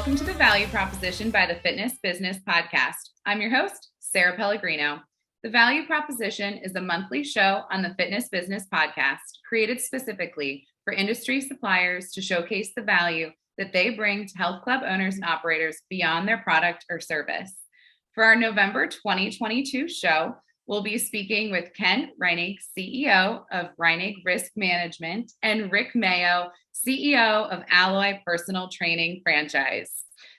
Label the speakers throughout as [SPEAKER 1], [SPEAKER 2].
[SPEAKER 1] welcome to the Value Proposition by the Fitness Business Podcast. I'm your host, Sarah Pellegrino. The Value Proposition is a monthly show on the Fitness Business Podcast, created specifically for industry suppliers to showcase the value that they bring to health club owners and operators beyond their product or service. For our November 2022 show, we'll be speaking with Ken Reinig, CEO of Reinig Risk Management, and Rick Mayo, CEO of Alloy Personal Training Franchise.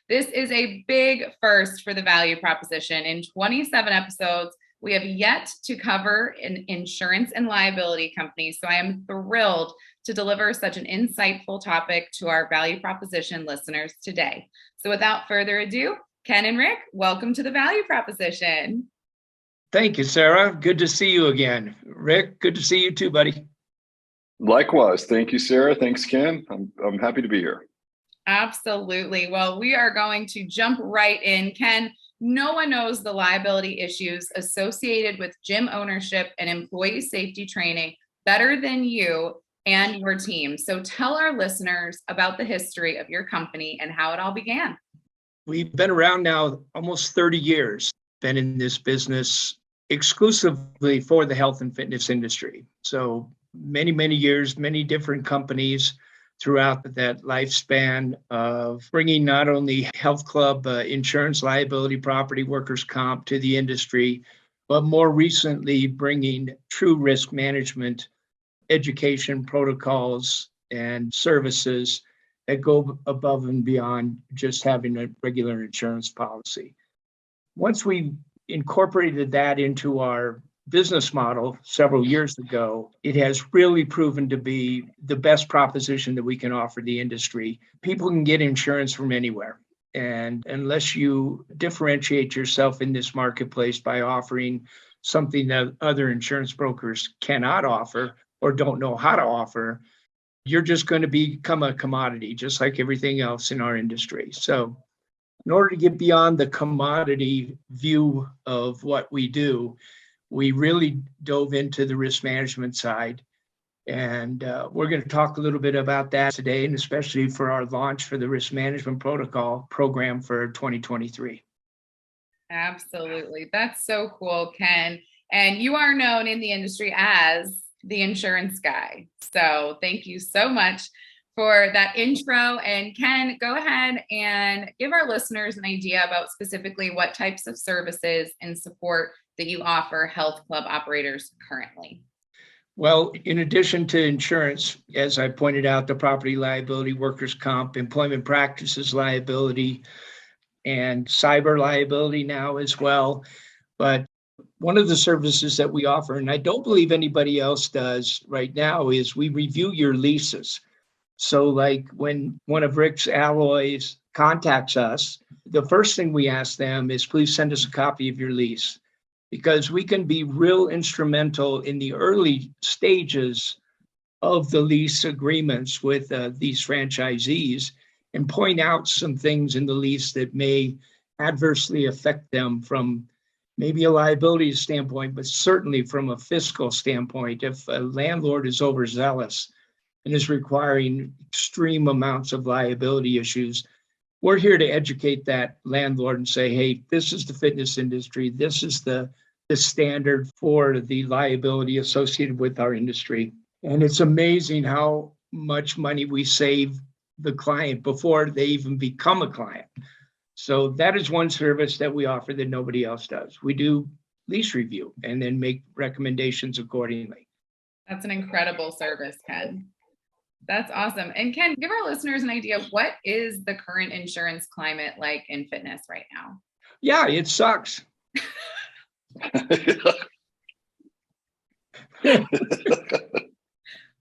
[SPEAKER 1] This is a big first for the Value Proposition. In 27 episodes, we have yet to cover an insurance and liability company, so I am thrilled to deliver such an insightful topic to our Value Proposition listeners today. So without further ado, Ken and Rick, welcome to the Value Proposition.
[SPEAKER 2] Thank you, Sarah. Good to see you again. Rick, good to see you too, buddy.
[SPEAKER 3] Likewise. Thank you, Sarah. Thanks, Ken. I'm happy to be here.
[SPEAKER 1] Absolutely. Well, we are going to jump right in. Ken, no one knows the liability issues associated with gym ownership and employee safety training better than you and your team. So tell our listeners about the history of your company and how it all began.
[SPEAKER 2] We've been around now almost 30 years, been in this business exclusively for the health and fitness industry. So many years, many different companies throughout that lifespan of bringing not only health club insurance, liability, property, workers' comp to the industry, but more recently bringing true risk management, education protocols, and services that go above and beyond just having a regular insurance policy. Once we incorporated that into our business model several years ago, it has really proven to be the best proposition that we can offer the industry. People can get insurance from anywhere. And unless you differentiate yourself in this marketplace by offering something that other insurance brokers cannot offer or don't know how to offer, you're just going to become a commodity, just like everything else in our industry. So in order to get beyond the commodity view of what we do, we really dove into the risk management side. And we're going to talk a little bit about that today, and especially for our launch for the risk management protocol program for 2023.
[SPEAKER 1] Absolutely. That's so cool, Ken. And you are known in the industry as the insurance guy. So thank you so much for that intro. And Ken, go ahead and give our listeners an idea about specifically what types of services and support that you offer health club operators currently.
[SPEAKER 2] Well, in addition to insurance, as I pointed out, the property liability, workers' comp, employment practices liability, and cyber liability now as well. But one of the services that we offer, and I don't believe anybody else does right now, is we review your leases. So like when one of Rick's Alloys contacts us, the first thing we ask them is, please send us a copy of your lease, because we can be real instrumental in the early stages of the lease agreements with these franchisees and point out some things in the lease that may adversely affect them from maybe a liability standpoint, but certainly from a fiscal standpoint. If a landlord is overzealous and is requiring extreme amounts of liability issues, we're here to educate that landlord and say, hey, this is the fitness industry. This is the standard for the liability associated with our industry. And it's amazing how much money we save the client before they even become a client. So that is one service that we offer that nobody else does. We do lease review and then make recommendations accordingly.
[SPEAKER 1] That's an incredible service, Ken. That's awesome. And Ken, give our listeners an idea of what is the current insurance climate like in fitness right now?
[SPEAKER 2] Yeah, it sucks.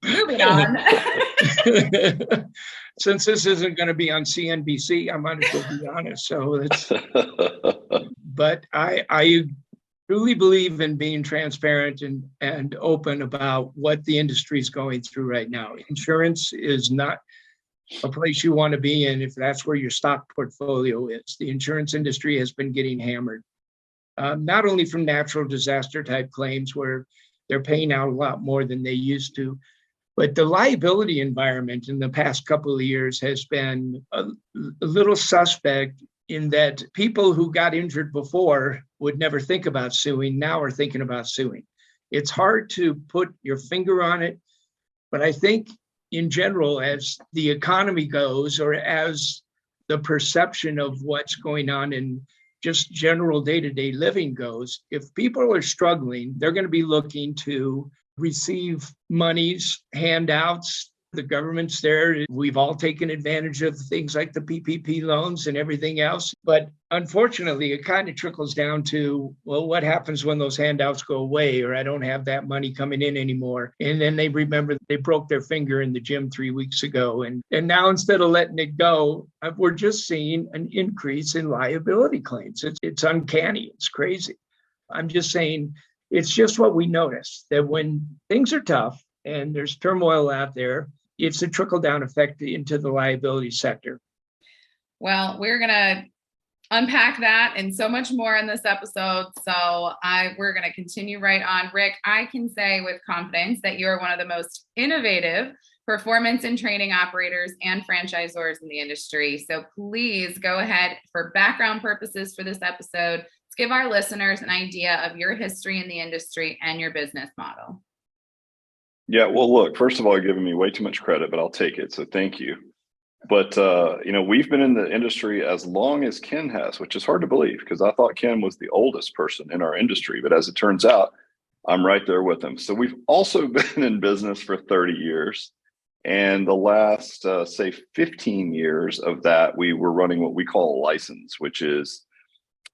[SPEAKER 1] Moving on.
[SPEAKER 2] Since this isn't going to be on CNBC, I might as well be honest. So it's, but I truly believe in being transparent and open about what the industry is going through right now. Insurance is not a place you want to be in if that's where your stock portfolio is. The insurance industry has been getting hammered, not only from natural disaster type claims where they're paying out a lot more than they used to, But the liability environment in the past couple of years has been a little suspect in that people who got injured before would never think about suing, now are thinking about suing. It's hard to put your finger on it, but I think in general, as the economy goes, or as the perception of what's going on in just general day-to-day living goes, if people are struggling, they're going to be looking to receive monies, handouts. The government's there. We've all taken advantage of things like the PPP loans and everything else. But unfortunately, it kind of trickles down to, well, what happens when those handouts go away, or I don't have that money coming in anymore? And then they remember they broke their finger in the gym 3 weeks ago. And now instead of letting it go, we're just seeing an increase in liability claims. It's uncanny. It's crazy. I'm just saying, it's just what we notice, that when things are tough and there's turmoil out there, it's a trickle-down effect into the liability sector.
[SPEAKER 1] Well, we're going to unpack that and so much more in this episode. So we're going to continue right on. Rick, I can say with confidence that you are one of the most innovative performance and training operators and franchisors in the industry. So please go ahead, for background purposes for this episode, let's give our listeners an idea of your history in the industry and your business model.
[SPEAKER 3] Yeah, well, look, first of all, you're giving me way too much credit, but I'll take it. So thank you. But, we've been in the industry as long as Ken has, which is hard to believe because I thought Ken was the oldest person in our industry. But as it turns out, I'm right there with him. So we've also been in business for 30 years. And the last, say, 15 years of that, we were running what we call a license, which is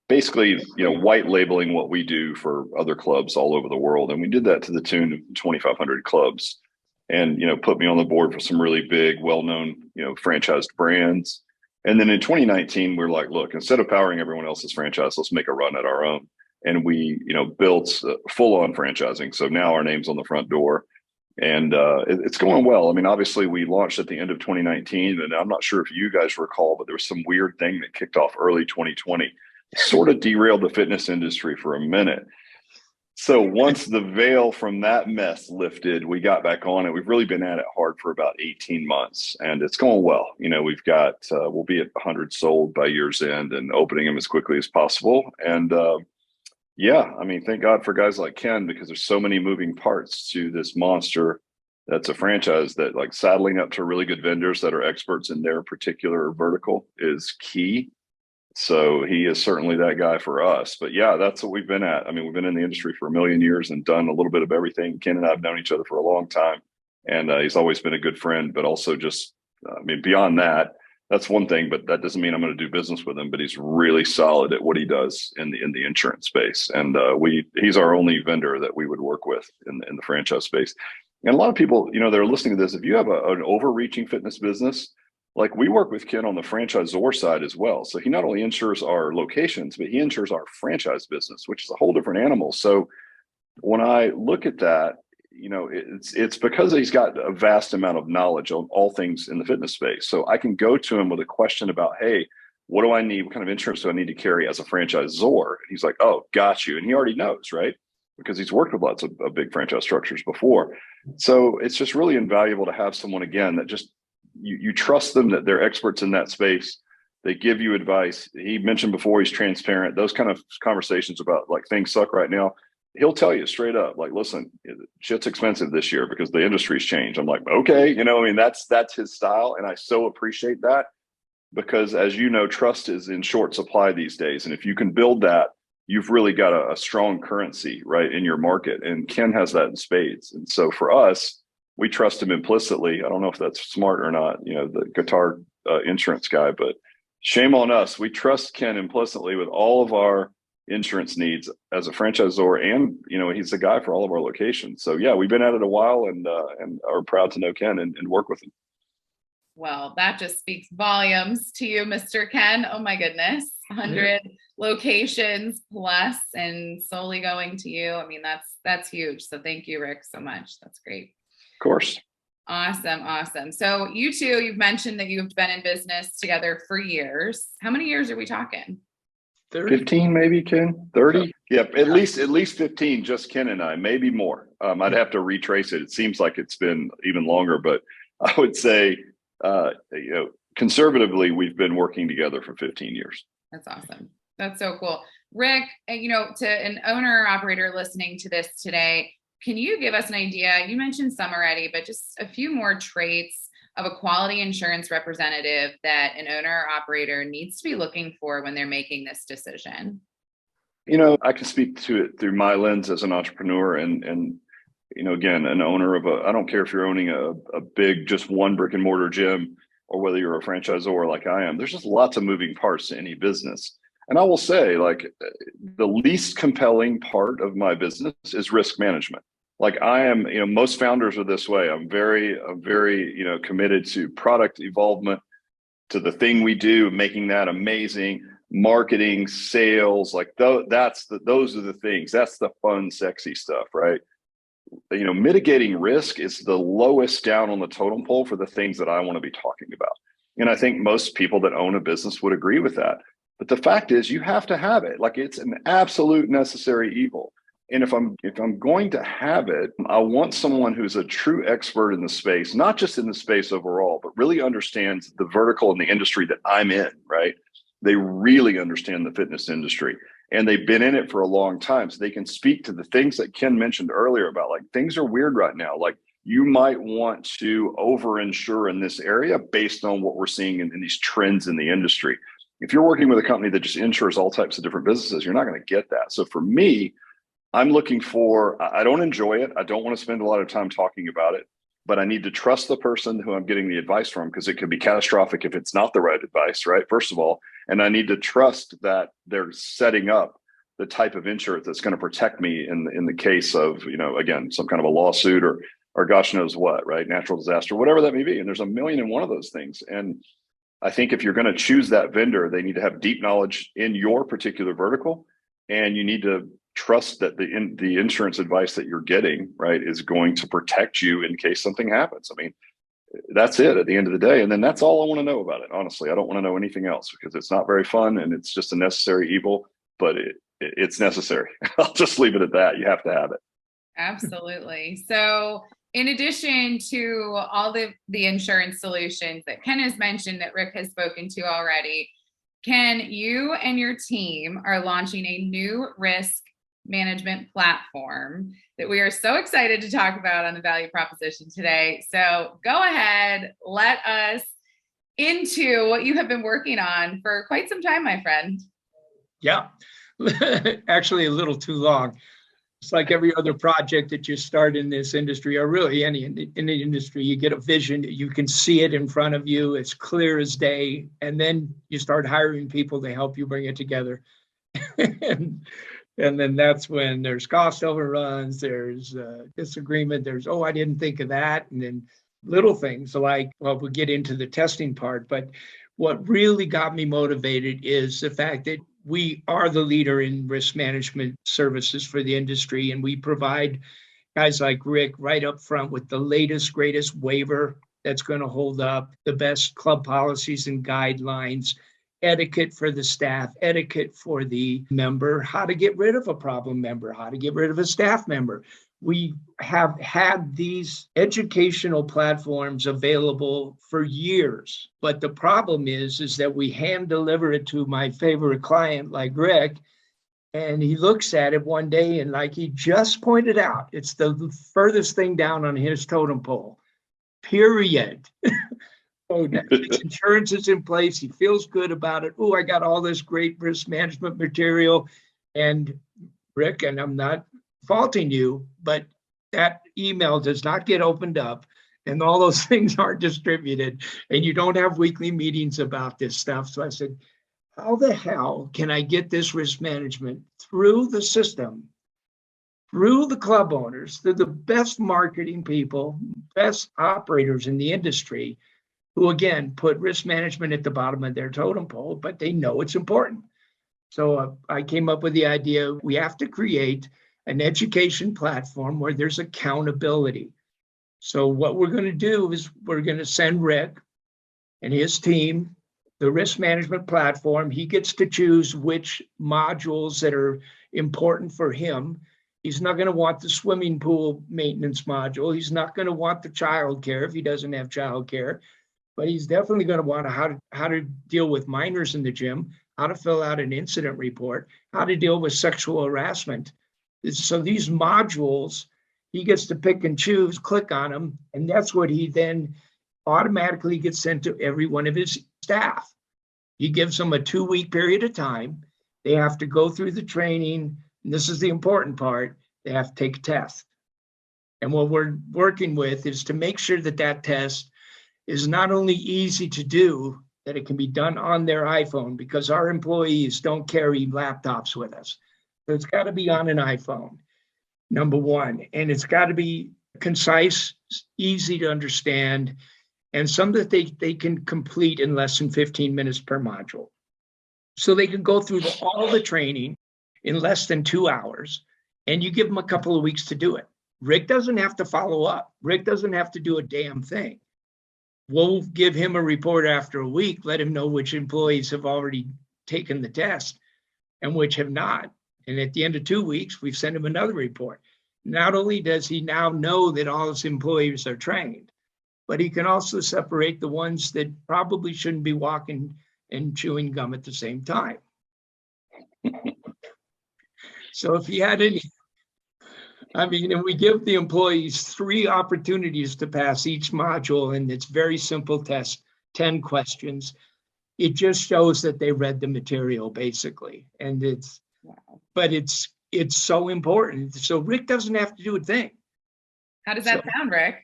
[SPEAKER 3] basically, white labeling what we do for other clubs all over the world. And we did that to the tune of 2,500 clubs and, put me on the board for some really big, well-known, franchised brands. And then in 2019, we're like, look, instead of powering everyone else's franchise, let's make a run at our own. And we, built full-on franchising. So now our name's on the front door. And it's going well. I mean, obviously, we launched at the end of 2019, and I'm not sure if you guys recall, but there was some weird thing that kicked off early 2020. Sort of derailed the fitness industry for a minute. So once the veil from that mess lifted, we got back on it. We've really been at it hard for about 18 months, and it's going well. We've got, we'll be at 100 sold by year's end and opening them as quickly as possible. And thank God for guys like Ken, because there's so many moving parts to this monster that's a franchise, that like saddling up to really good vendors that are experts in their particular vertical is key. So he is certainly that guy for us. But yeah, that's what we've been at. I mean, we've been in the industry for a million years and done a little bit of everything. Ken and I have known each other for a long time, and he's always been a good friend, but also just, beyond that, that's one thing, but that doesn't mean I'm going to do business with him. But he's really solid at what he does in the insurance space. And he's our only vendor that we would work with in the franchise space. And a lot of people, that are listening to this, if you have an overreaching fitness business, like we work with Ken on the franchisor side as well. So he not only insures our locations, but he insures our franchise business, which is a whole different animal. So when I look at that, it's because he's got a vast amount of knowledge on all things in the fitness space. So I can go to him with a question about, hey, what do I need? What kind of insurance do I need to carry as a franchisor? And he's like, oh, got you. And he already knows, right? Because he's worked with lots of big franchise structures before. So it's just really invaluable to have someone, again, that just, you trust them, that they're experts in that space. They give you advice. He mentioned before, he's transparent. Those kind of conversations about like things suck right now, he'll tell you straight up, like, listen, shit's expensive this year because the industry's changed. I'm like, okay, that's his style. And I so appreciate that, because as you know, trust is in short supply these days. And if you can build that, you've really got a strong currency, right, in your market. And Ken has that in spades. And so for us, we trust him implicitly. I don't know if that's smart or not, the guitar insurance guy, but shame on us. We trust Ken implicitly with all of our insurance needs as a franchisor, and he's the guy for all of our locations. So yeah, we've been at it a while, and are proud to know Ken and work with him.
[SPEAKER 1] Well, that just speaks volumes to you, Mr. Ken. Oh my goodness, 100 locations plus, and solely going to you. I mean, that's huge. So thank you, Rick, so much. That's great.
[SPEAKER 3] Of course.
[SPEAKER 1] Awesome. So you two, you've mentioned that you've been in business together for years. How many years are we talking?
[SPEAKER 2] 30?
[SPEAKER 3] 15 maybe, Ken? 30? Yeah, at least 15, just Ken and I, maybe more. I'd have to retrace it. It seems like it's been even longer, but I would say, conservatively, we've been working together for 15 years.
[SPEAKER 1] That's awesome. That's so cool. Rick, to an owner or operator listening to this today, can you give us an idea? You mentioned some already, but just a few more traits of a quality insurance representative that an owner or operator needs to be looking for when they're making this decision?
[SPEAKER 3] I can speak to it through my lens as an entrepreneur and again, an owner of I don't care if you're owning a big, just one brick and mortar gym or whether you're a franchisor like I am, there's just lots of moving parts to any business. And I will say, like, the least compelling part of my business is risk management. Like I am, most founders are this way. I'm very, committed to product evolvement, to the thing we do, making that amazing, marketing, sales, like those are the things. That's the fun, sexy stuff, right? Mitigating risk is the lowest down on the totem pole for the things that I want to be talking about. And I think most people that own a business would agree with that. But the fact is, you have to have it. Like, it's an absolute necessary evil. And if I'm going to have it, I want someone who's a true expert in the space, not just in the space overall, but really understands the vertical and the industry that I'm in, right? They really understand the fitness industry and they've been in it for a long time. So they can speak to the things that Ken mentioned earlier about, like, things are weird right now. Like, you might want to over-insure in this area based on what we're seeing in these trends in the industry. If you're working with a company that just insures all types of different businesses, you're not going to get that. So for me, I'm looking for, I don't enjoy it. I don't want to spend a lot of time talking about it, but I need to trust the person who I'm getting the advice from, because it could be catastrophic if it's not the right advice, right? First of all, and I need to trust that they're setting up the type of insurance that's going to protect me in the case of, again, some kind of a lawsuit or gosh knows what, right? Natural disaster, whatever that may be. And there's a million and one of those things. And I think if you're going to choose that vendor, they need to have deep knowledge in your particular vertical, and you need to trust that the insurance advice that you're getting, right, is going to protect you in case something happens. I mean, that's it at the end of the day. And then that's all I want to know about it. Honestly, I don't want to know anything else, because it's not very fun and it's just a necessary evil, but it's necessary. I'll just leave it at that. You have to have it.
[SPEAKER 1] Absolutely. So in addition to all the insurance solutions that Ken has mentioned, that Rick has spoken to already, Ken, you and your team are launching a new risk management platform that we are so excited to talk about on the value proposition today. So go ahead, let us into what you have been working on for quite some time, my friend.
[SPEAKER 2] Yeah, actually a little too long. It's like every other project that you start in this industry, or really any in the industry, you get a vision, you can see it in front of you, it's clear as day, and then you start hiring people to help you bring it together. And then that's when there's cost overruns, there's disagreement, there's, I didn't think of that. And then little things like, well, we'll get into the testing part, but what really got me motivated is the fact that we are the leader in risk management services for the industry, and we provide guys like Rick right up front with the latest, greatest waiver that's going to hold up, the best club policies and guidelines, etiquette for the staff, etiquette for the member, how to get rid of a problem member, how to get rid of a staff member. We have had these educational platforms available for years, but the problem is that we hand deliver it to my favorite client like Rick, and he looks at it one day and, like he just pointed out, it's the furthest thing down on his totem pole, period. His insurance is in place. He feels good about it. I got all this great risk management material. And Rick, and I'm not faulting you, but that email does not get opened up and all those things aren't distributed, and you don't have weekly meetings about this stuff. So I said, how the hell can I get this risk management through the system, through the club owners, through the best marketing people, best operators in the industry, who again put risk management at the bottom of their totem pole, but they know it's important. So I came up with the idea, we have to create an education platform where there's accountability. So what we're going to do is we're going to send Rick and his team the risk management platform. He gets to choose which modules that are important for him. He's not going to want the swimming pool maintenance module. He's not going to want the childcare if he doesn't have childcare, but he's definitely going to want how to deal with minors in the gym, how to fill out an incident report, how to deal with sexual harassment. So these modules, he gets to pick and choose, click on them, and that's what he then automatically gets sent to every one of his staff. He gives them a 2-week period of time. They have to go through the training. And this is the important part. They have to take a test. And what we're working with is to make sure that that test is not only easy to do, that it can be done on their iPhone, because our employees don't carry laptops with us. So it's got to be on an iPhone, number one. And it's got to be concise, easy to understand, and some that they can complete in less than 15 minutes per module. So they can go through all the training in less than 2 hours, and you give them a couple of weeks to do it. Rick doesn't have to follow up. Rick doesn't have to do a damn thing. We'll give him a report after a week, let him know which employees have already taken the test and which have not. And at the end of 2 weeks, we've sent him another report. Not only does he now know that all his employees are trained, but he can also separate the ones that probably shouldn't be walking and chewing gum at the same time. So if he had any, and we give the employees 3 opportunities to pass each module, and it's very simple test, 10 questions. It just shows that they read the material basically. And but it's so important. So Rick doesn't have to do a thing.
[SPEAKER 1] How does that sound, Rick?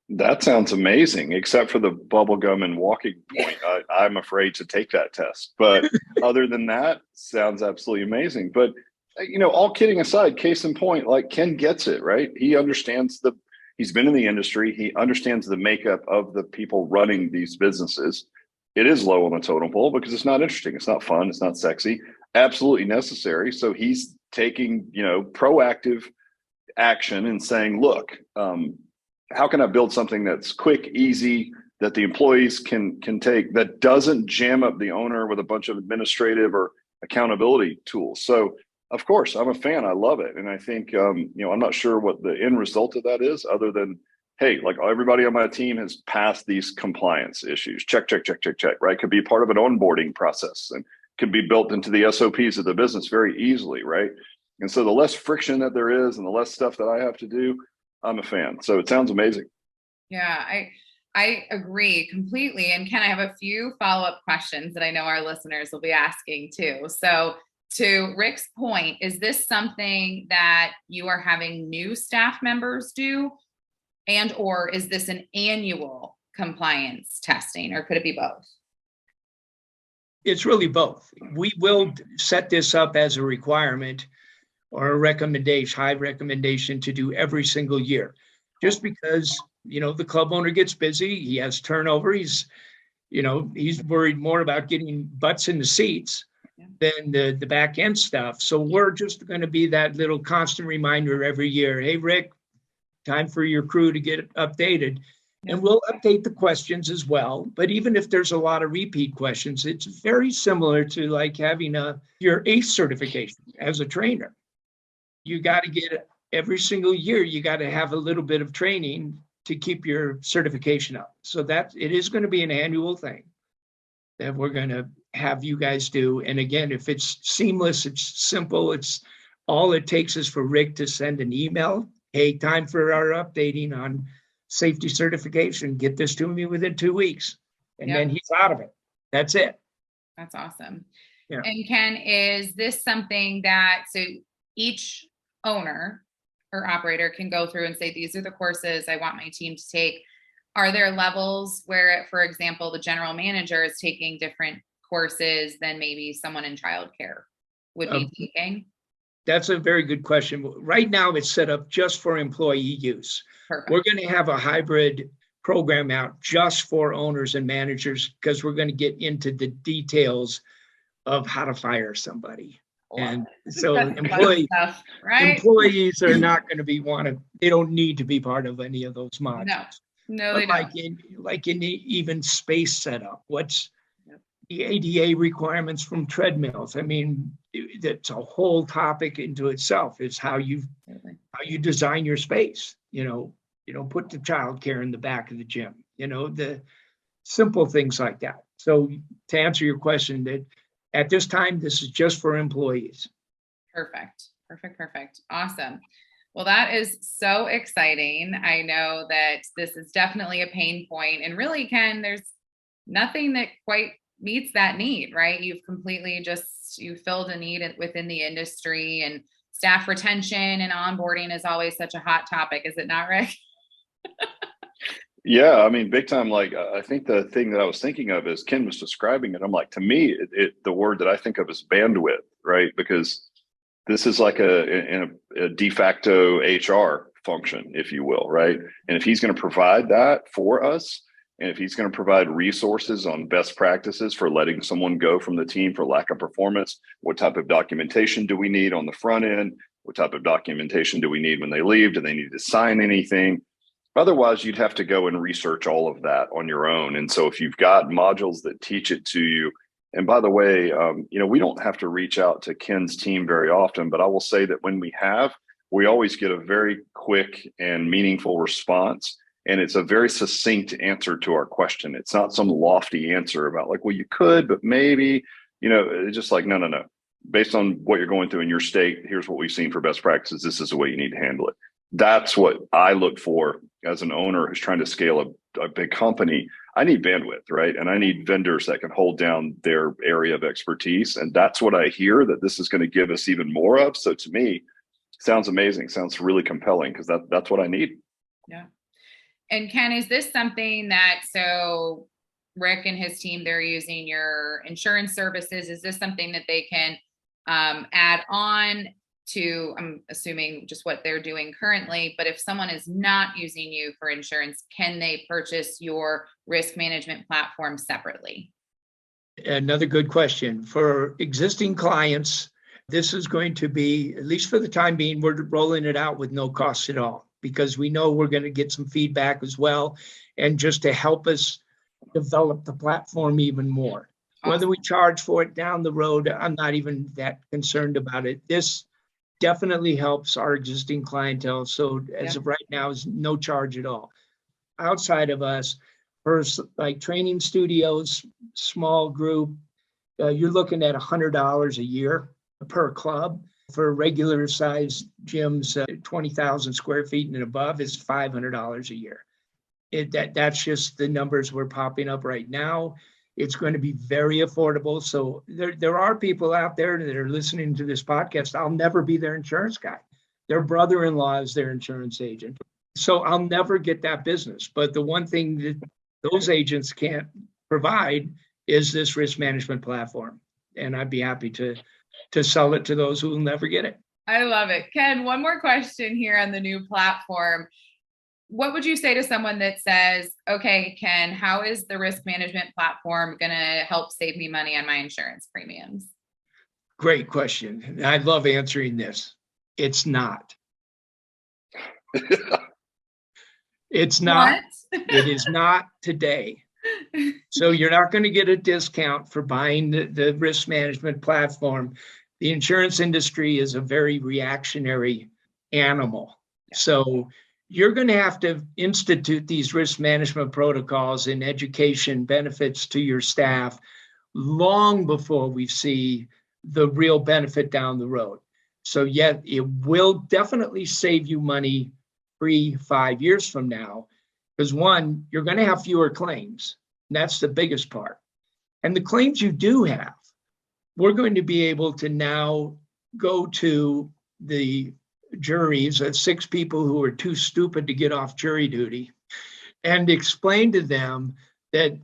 [SPEAKER 3] That sounds amazing, except for the bubble gum and walking point. I'm afraid to take that test. But other than that, sounds absolutely amazing. But, all kidding aside, case in point, like Ken gets it, right? He understands he's been in the industry. He understands the makeup of the people running these businesses. It is low on the totem pole because it's not interesting. It's not fun. It's not sexy. Absolutely necessary. So he's taking, proactive action and saying, look, how can I build something that's quick, easy, that the employees can take, that doesn't jam up the owner with a bunch of administrative or accountability tools? So, of course, I'm a fan. I love it. And I think, I'm not sure what the end result of that is, other than, hey, like everybody on my team has passed these compliance issues. Check, check, check, check, check, right? Could be part of an onboarding process and could be built into the SOPs of the business very easily, right? And so the less friction that there is and the less stuff that I have to do, I'm a fan. So it sounds amazing.
[SPEAKER 1] Yeah, I agree completely. And Ken, I have a few follow-up questions that I know our listeners will be asking too. So to Rick's point, is this something that you are having new staff members do? And or is this an annual compliance testing, or could it be both?
[SPEAKER 2] It's really both. We will set this up as a requirement or a recommendation, high recommendation to do every single year, just because, the club owner gets busy, he has turnover, he's worried more about getting butts in the seats than the back end stuff. So we're just going to be that little constant reminder every year. Hey, Rick, time for your crew to get updated. And we'll update the questions as well. But even if there's a lot of repeat questions, it's very similar to like having your ACE certification as a trainer. You got to get it every single year. You got to have a little bit of training to keep your certification up. So that it is going to be an annual thing that we're going to have you guys do. And again, if it's seamless, it's simple. It's all it takes is for Rick to send an email. Hey, time for our updating on safety certification. Get this to me within 2 weeks. And then he's out of it. That's it.
[SPEAKER 1] That's awesome.
[SPEAKER 2] Yeah.
[SPEAKER 1] And Ken, is this something that, so each owner or operator can go through and say, these are the courses I want my team to take? Are there levels where, for example, the general manager is taking different courses than maybe someone in childcare would be taking?
[SPEAKER 2] That's a very good question. Right now, it's set up just for employee use.
[SPEAKER 1] Perfect.
[SPEAKER 2] We're going to have a hybrid program out just for owners and managers, because we're going to get into the details of how to fire somebody. And so employees are not going to they don't need to be part of any of those modules.
[SPEAKER 1] No. No,
[SPEAKER 2] But
[SPEAKER 1] they don't.
[SPEAKER 2] like in even space setup, what's
[SPEAKER 1] Yep.
[SPEAKER 2] the ADA requirements from treadmills? I mean, that's a whole topic into itself. Is
[SPEAKER 1] Totally.
[SPEAKER 2] how you design your space. You don't put the childcare in the back of the gym. The simple things like that. So to answer your question, that at this time, this is just for employees.
[SPEAKER 1] Perfect. Awesome. Well, that is so exciting. I know that this is definitely a pain point, and really, Ken, there's nothing that quite meets that need, right? You've completely you filled a need within the industry, and staff retention and onboarding is always such a hot topic. Is it not, Rick?
[SPEAKER 3] Yeah, I mean, big time. Like, I think the thing that I was thinking of is Ken was describing it. I'm like, to me, the word that I think of is bandwidth, right? Because this is like a de facto HR function, if you will, right? And if he's going to provide that for us, and if he's going to provide resources on best practices for letting someone go from the team for lack of performance, what type of documentation do we need on the front end? What type of documentation do we need when they leave? Do they need to sign anything? Otherwise, you'd have to go and research all of that on your own. And so if you've got modules that teach it to you, and by the way, we don't have to reach out to Ken's team very often, but I will say that when we have, we always get a very quick and meaningful response. And it's a very succinct answer to our question. It's not some lofty answer about like, well, you could, but maybe, it's just like, no. Based on what you're going through in your state, here's what we've seen for best practices. This is the way you need to handle it. That's what I look for as an owner who's trying to scale a big company. I need bandwidth, right? And I need vendors that can hold down their area of expertise. And that's what I hear that this is going to give us even more of. So to me, sounds amazing. Sounds really compelling because that's what I need.
[SPEAKER 1] Yeah. And Ken, is this something that, so Rick and his team, they're using your insurance services. Is this something that they can add on to, I'm assuming, just what they're doing currently, but if someone is not using you for insurance, can they purchase your risk management platform separately?
[SPEAKER 2] Another good question. For existing clients, this is going to be, at least for the time being, we're rolling it out with no cost at all, because we know we're going to get some feedback as well, and just to help us develop the platform even more. Awesome. Whether we charge for it down the road, I'm not even that concerned about it. This definitely helps our existing clientele. So as of right now, is no charge at all. Outside of us, for like training studios, small group, you're looking at $100 a year per club. For regular size gyms, 20,000 square feet and above is $500 a year. That's just the numbers we're popping up right now. It's going to be very affordable. So there are people out there that are listening to this podcast. I'll never be their insurance guy. Their brother-in-law is their insurance agent. So I'll never get that business. But the one thing that those agents can't provide is this risk management platform. And I'd be happy to sell it to those who will never get it.
[SPEAKER 1] I love it. Ken, one more question here on the new platform. What would you say to someone that says, okay, Ken, how is the risk management platform going to help save me money on my insurance premiums?
[SPEAKER 2] Great question. I love answering this. It's not. It's not. It is not today. So you're not going to get a discount for buying the risk management platform. The insurance industry is a very reactionary animal. So you're going to have to institute these risk management protocols and education benefits to your staff long before we see the real benefit down the road. So yet it will definitely save you money 3-5 years from now, because one, you're going to have fewer claims. And that's the biggest part. And the claims you do have, we're going to be able to now go to the juries, 6 people who are too stupid to get off jury duty, and explain to them that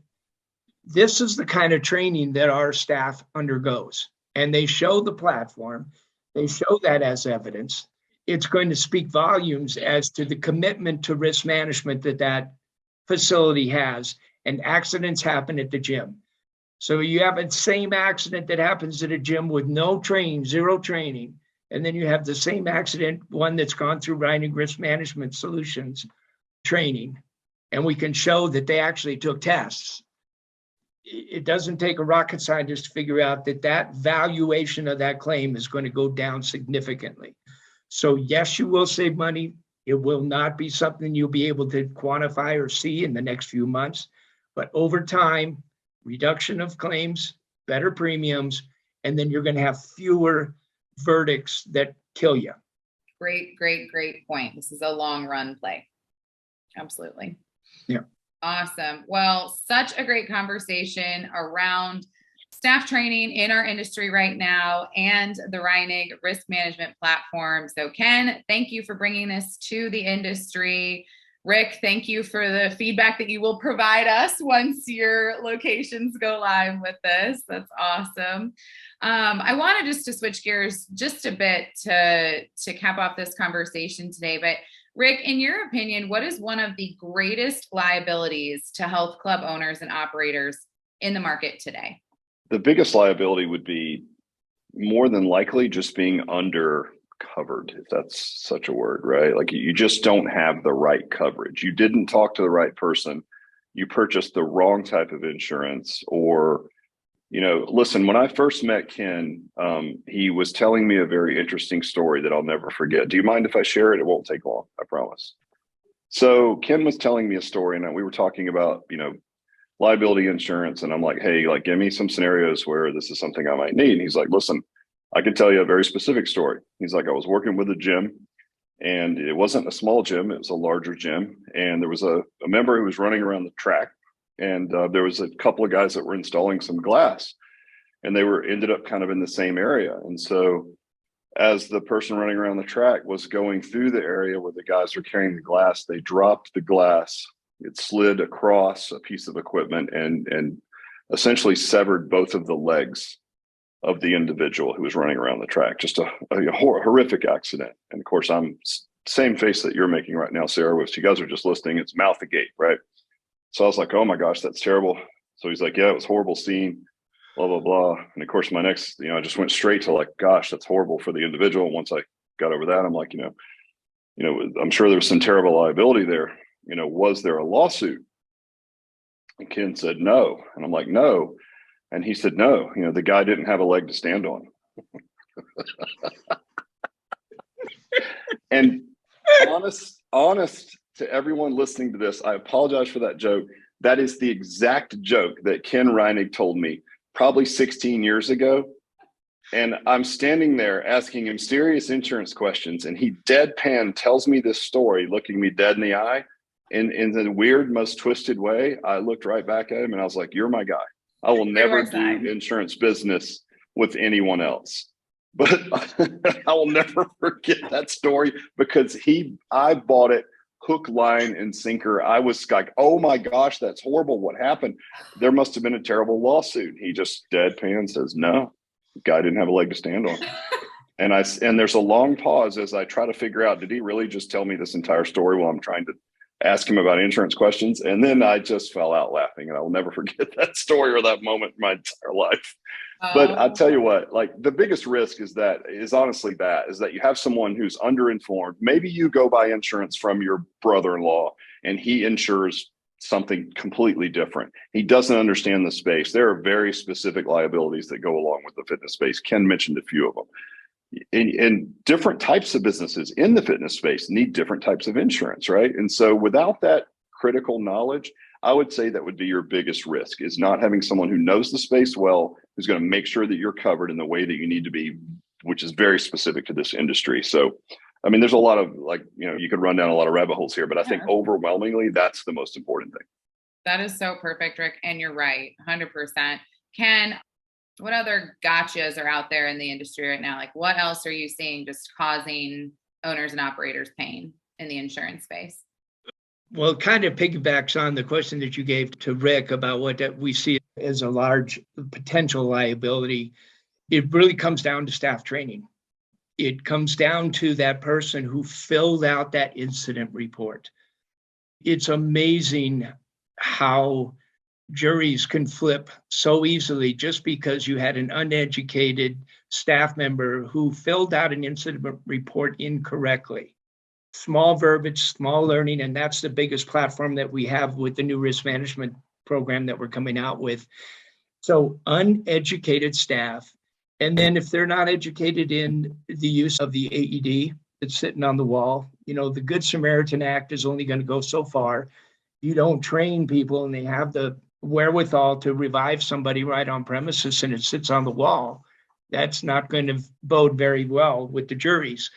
[SPEAKER 2] this is the kind of training that our staff undergoes. And they show the platform, they show that as evidence. It's going to speak volumes as to the commitment to risk management that facility has. And accidents happen at the gym. So you have the same accident that happens at a gym with no training, 0 training. And then you have the same accident, one that's gone through Reinig Risk Management Solutions training. and we can show that they actually took tests, it doesn't take a rocket scientist to figure out that that valuation of that claim is going to go down significantly. So yes, you will save money. It will not be something you'll be able to quantify or see in the next few months, but over time, reduction of claims, better premiums, and then you're going to have fewer verdicts that kill you.
[SPEAKER 1] Great point. This is a long run play. Absolutely.
[SPEAKER 2] Yeah.
[SPEAKER 1] Awesome. Well, such a great conversation around staff training in our industry right now and the Reinig Risk Management platform. So Ken, thank you for bringing this to the industry. Rick, thank you for the feedback that you will provide us once your locations go live with this. That's awesome. I wanted just to switch gears just a bit to cap off this conversation today. But Rick, in your opinion, what is one of the greatest liabilities to health club owners and operators in the market today?
[SPEAKER 3] The biggest liability would be more than likely just being undercovered, if that's such a word, right? Like you just don't have the right coverage. You didn't talk to the right person. You purchased the wrong type of insurance, or listen, when I first met Ken, he was telling me a very interesting story that I'll never forget. Do you mind if I share it? It won't take long, I promise. So Ken was telling me a story, and we were talking about, liability insurance. And I'm like, hey, give me some scenarios where this is something I might need. And he's like, listen, I can tell you a very specific story. He's like, I was working with a gym, and it wasn't a small gym. It was a larger gym. And there was a member who was running around the track. And there was a couple of guys that were installing some glass, and they ended up kind of in the same area. And so as the person running around the track was going through the area where the guys were carrying the glass, they dropped the glass. It slid across a piece of equipment and essentially severed both of the legs of the individual who was running around the track. Just a horrific accident. And of course, I'm same face that you're making right now, Sarah. If you guys are just listening, it's mouth agape, right? So I was like, oh my gosh, that's terrible. So he's like, yeah, it was horrible scene, blah, blah, blah. And of course, my next, I just went straight to gosh, that's horrible for the individual. And once I got over that, I'm like, I'm sure there was some terrible liability there. Was there a lawsuit? And Ken said, no. And I'm like, no. And he said, no, the guy didn't have a leg to stand on. And honest to everyone listening to this, I apologize for that joke. That is the exact joke that Ken Reinig told me probably 16 years ago. And I'm standing there asking him serious insurance questions, and he deadpan tells me this story, looking me dead in the eye. In the weird, most twisted way, I looked right back at him and I was like, you're my guy. I will never do insurance business with anyone else. But I will never forget that story because I bought it hook, line, and sinker. I was like, oh my gosh, that's horrible. What happened? There must have been a terrible lawsuit. He just deadpan says, no, the guy didn't have a leg to stand on. And there's a long pause as I try to figure out, did he really just tell me this entire story while I'm trying to ask him about insurance questions? And then I just fell out laughing, and I will never forget that story or that moment in my entire life. But I'll tell you what, the biggest risk is that you have someone who's underinformed. Maybe you go buy insurance from your brother-in-law and he insures something completely different. He doesn't understand the space. There are very specific liabilities that go along with the fitness space. Ken mentioned a few of them. And different types of businesses in the fitness space need different types of insurance, right? And so without that critical knowledge, I would say that would be your biggest risk, is not having someone who knows the space well, who's going to make sure that you're covered in the way that you need to be, which is very specific to this industry. So, there's a lot of you could run down a lot of rabbit holes here, but I think overwhelmingly, that's the most important thing.
[SPEAKER 1] That is so perfect, Rick. And you're right, 100%. Ken, what other gotchas are out there in the industry right now? What else are you seeing just causing owners and operators pain in the insurance space?
[SPEAKER 2] Well, it kind of piggybacks on the question that you gave to Rick about what we see as a large potential liability. It really comes down to staff training. It comes down to that person who filled out that incident report. It's amazing how juries can flip so easily just because you had an uneducated staff member who filled out an incident report incorrectly. small verbiage, small learning, and that's the biggest platform that we have with the new risk management program that we're coming out with. So uneducated staff, and then if they're not educated in the use of the AED that's sitting on the wall, the Good Samaritan Act is only going to go so far. You don't train people and they have the wherewithal to revive somebody right on premises and it sits on the wall. That's not going to bode very well with the juries.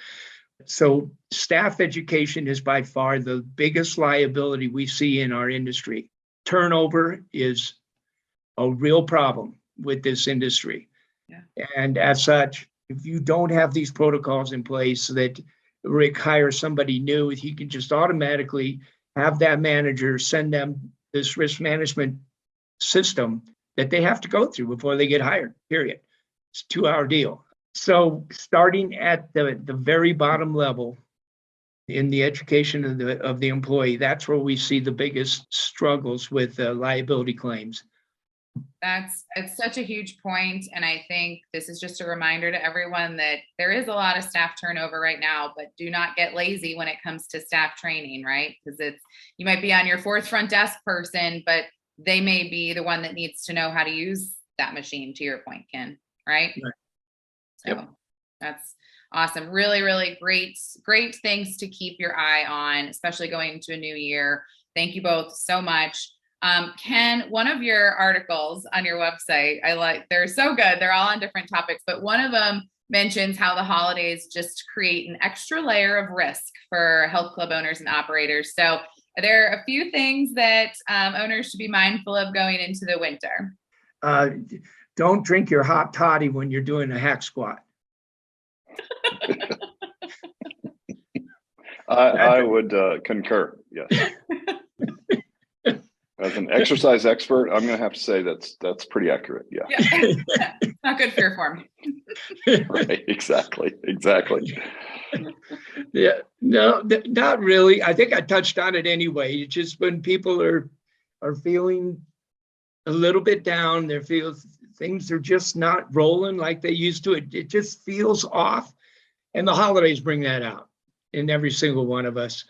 [SPEAKER 2] So staff education is by far the biggest liability we see in our industry. Turnover is a real problem with this industry.
[SPEAKER 1] Yeah.
[SPEAKER 2] And as such, if you don't have these protocols in place that Rick hires somebody new, he can just automatically have that manager send them this risk management system that they have to go through before they get hired, period. It's a 2-hour deal. So starting at the very bottom level in the education of the employee, that's where we see the biggest struggles with liability claims.
[SPEAKER 1] It's such a huge point. And I think this is just a reminder to everyone that there is a lot of staff turnover right now, but do not get lazy when it comes to staff training, right? Because you might be on your 4th front desk person, but they may be the one that needs to know how to use that machine, to your point, Ken, right? So
[SPEAKER 2] Yep.
[SPEAKER 1] That's awesome. Really, really great things to keep your eye on, especially going into a new year. Thank you both so much. Ken, one of your articles on your website, they're so good. They're all on different topics, but one of them mentions how the holidays just create an extra layer of risk for health club owners and operators. So there are a few things that owners should be mindful of going into the winter.
[SPEAKER 2] Don't drink your hot toddy when you're doing a hack squat.
[SPEAKER 3] I would concur. Yes. As an exercise expert, I'm going to have to say that's pretty accurate. Yeah.
[SPEAKER 1] Not good for your form.
[SPEAKER 3] Right. Exactly.
[SPEAKER 2] Yeah. No, not really. I think I touched on it anyway. It's just when people are feeling a little bit down, things are just not rolling like they used to. It just feels off. And the holidays bring that out in every single one of us.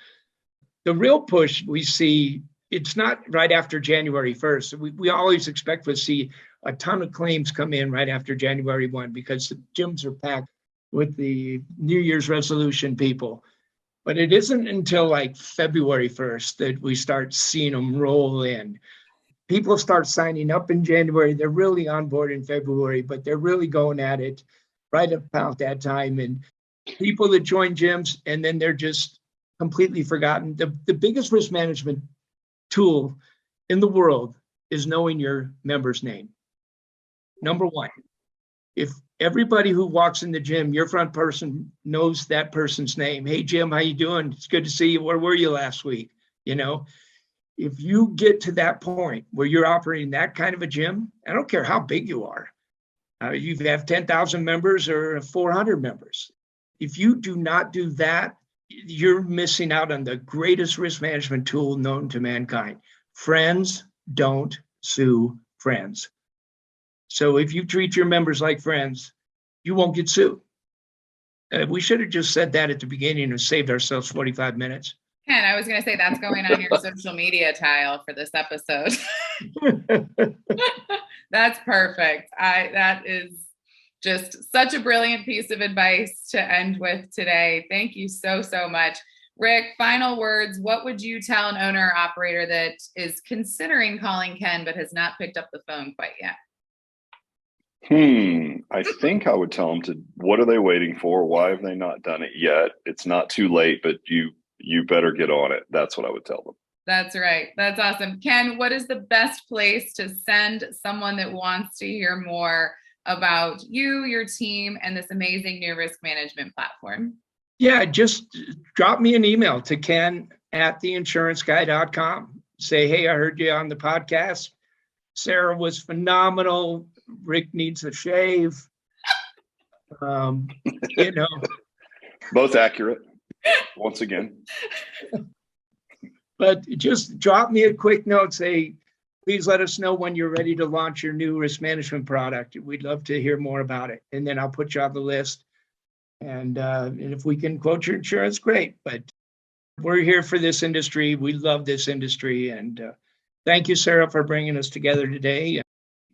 [SPEAKER 2] The real push we see, it's not right after January 1st. We always expect to see a ton of claims come in right after January 1 because the gyms are packed with the New Year's resolution people. But it isn't until like February 1st that we start seeing them roll in. People start signing up in January. They're really on board in February, but they're really going at it right about that time. And people that join gyms and then they're just completely forgotten. The biggest risk management tool in the world is knowing your member's name. Number one, if everybody who walks in the gym, your front person knows that person's name. Hey, Jim, how you doing? It's good to see you. Where were you last week? If you get to that point where you're operating that kind of a gym, I don't care how big you are. You have 10,000 members or 400 members. If you do not do that, you're missing out on the greatest risk management tool known to mankind. Friends don't sue friends. So if you treat your members like friends, you won't get sued. We should have just said that at the beginning and saved ourselves 45 minutes.
[SPEAKER 1] Ken, I was going to say that's going on your social media tile for this episode. That's perfect. That is just such a brilliant piece of advice to end with today. Thank you so much. Rick, final words. What would you tell an owner or operator that is considering calling Ken but has not picked up the phone quite yet?
[SPEAKER 3] I think I would tell them what are they waiting for? Why have they not done it yet? It's not too late, but you better get on it. That's what I would tell them.
[SPEAKER 1] That's right. That's awesome. Ken, what is the best place to send someone that wants to hear more about you, your team, and this amazing new risk management platform?
[SPEAKER 2] Yeah, just drop me an email to ken@theinsuranceguy.com. Say, hey, I heard you on the podcast. Sarah was phenomenal. Rick needs a shave.
[SPEAKER 3] Both accurate, once again.
[SPEAKER 2] But just drop me a quick note. Say, please let us know when you're ready to launch your new risk management product. We'd love to hear more about it. And then I'll put you on the list. And if we can quote your insurance, great. But We're here for this industry. We love this industry. And thank you, Sarah, for bringing us together today.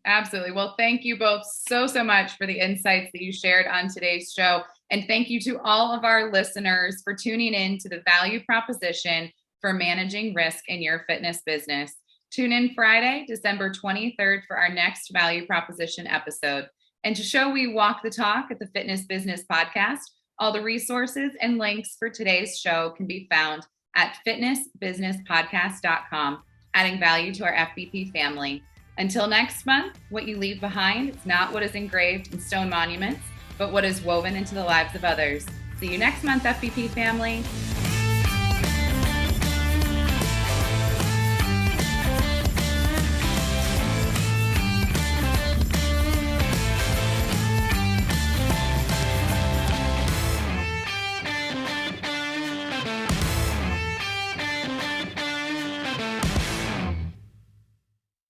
[SPEAKER 1] Absolutely. Well, thank you both so much for the insights that you shared on today's show. And thank you to all of our listeners for tuning in to the value proposition for managing risk in your fitness business. Tune in Friday, December 23rd for our next value proposition episode. And to show we walk the talk at the Fitness Business Podcast, all the resources and links for today's show can be found at fitnessbusinesspodcast.com, adding value to our FBP family. Until next month, what you leave behind is not what is engraved in stone monuments, but what is woven into the lives of others. See you next month, FBP family.